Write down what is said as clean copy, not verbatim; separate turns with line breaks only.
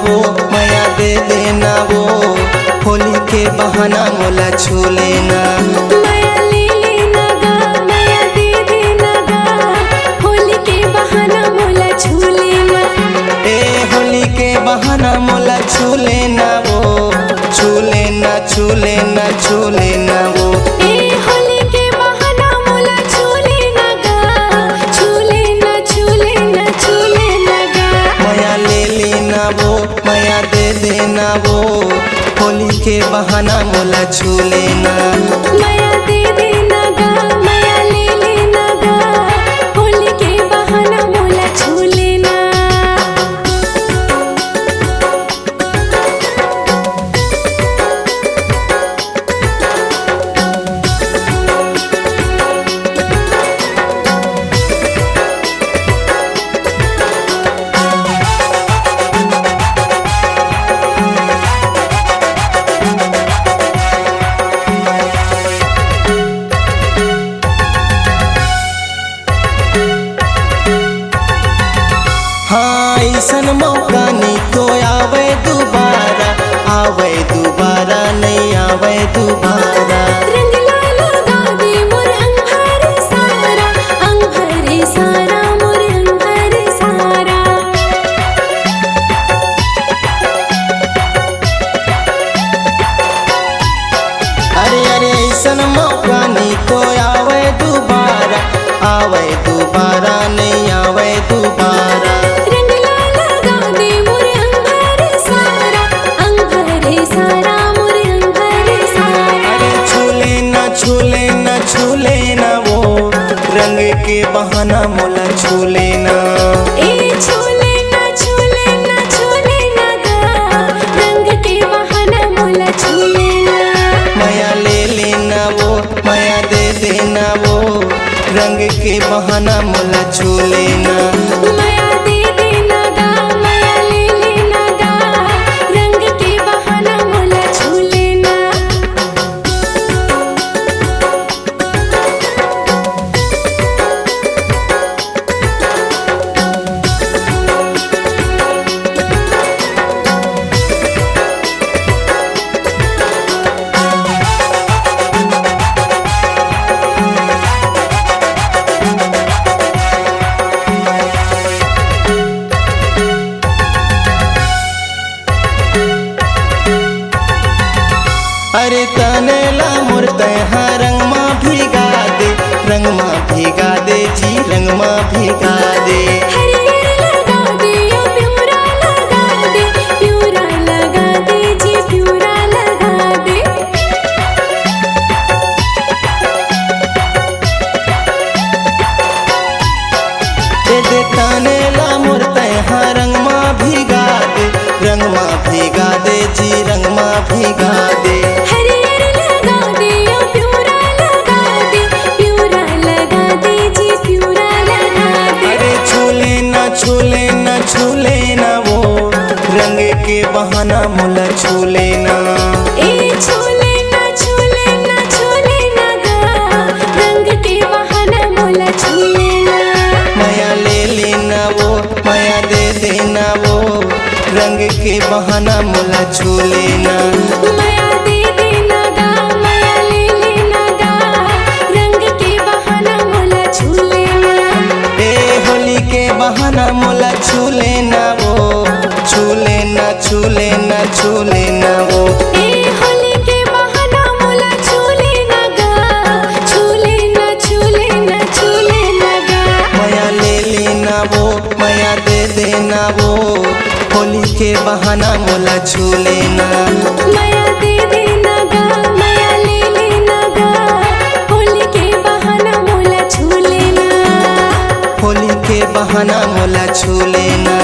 वो माया दे देना वो, होली के बहाना मोला छू लेना।
माया ले लेना गा, माया दे देना गा, होली के बहाना मोला छू लेना।
ए होली के बहाना मोला छू लेना वो, छू लेना छू लेना छू लेना वो।
ए होली के बहाना मोला छू लेना गा, छू लेना छू लेना छू लेना गा।
माया ले लेना वो माया दे देना वो, होली के बहाना मोला छू लेना।
माया दे देना गा, माया ले लेना गा, होली के बहाना मोला छू लेना।
हाँ ऐसन मौका नहीं तो आवे दोबारा, आवे दोबारा नहीं आवे दोबारा।
रंग लाल लगा दे मोर अंग हरे सारा, अंग हरे सारा मोर अंग हरे सारा।
अरे अरे ऐसन मौका नहीं तो आवे दोबारा, आवे दोबारा नहीं आवे दोबारा।
रंग लाल लगा दे मोर अंग हरे सारा, अंग हरे सारा मोर अंग हरे सारा।
अरे छू लेना छू लेना छू लेना वो, रंग के बहाना मोला छू लेना।
ए छू लेना छू लेना छू लेना गा, रंग के बहाना मोला छू लेना।
माया ले लेना वो माया दे देना वो, रंग के बहाना मोला छू लेना।
माया दे देना गा, माया ले लेना गा, रंग के बहाना मोला छू लेना।
अरे तनेला मुर्ते हाँ रंग माँ भिगा दे, रंग माँ भिगा दे जी रंग माँ भिगा दे।
हरियर लगा दे ओ प्यूरा लगा दे, प्यूरा लगा दे जी प्यूरा लगा दे।
दे तनेला मुर्ते हाँ रंग माँ भिगा दे, रंग माँ भिगा दे जी रंग माँ भिगा दे।
हरियर लगा दे ओ प्यूरा लगा दे, प्यूरा लगा दे जी प्यूरा लगा दे।
अरे छू लेना छू लेना छू लेना वो, रंग के बहाना मोला छू लेना।
ए छू लेना छू लेना छू लेना गा, रंग के बहाना मोला छू लेना।
माया ले लेना वो माया दे देना वो, रंग के बहाना मोला छू लेना।
माया दे देना गा, माया ले लेना गा, रंग के बहाना मोला छू लेना।
ए होली के बहाना मोला छू लेना वो, छू लेना छू लेना छू लेना वो।
ए होली के बहाना मोला छू लेना गा, छू लेना छू लेना छू लेना गा।
माया ले लेना वो माया दे देना वो, होली के बहाना मोला छू लेना।
माया दे देना गा, माया ले लेना गा, होली के बहाना मोला छू लेना।
होली के बहाना मोला छू लेना।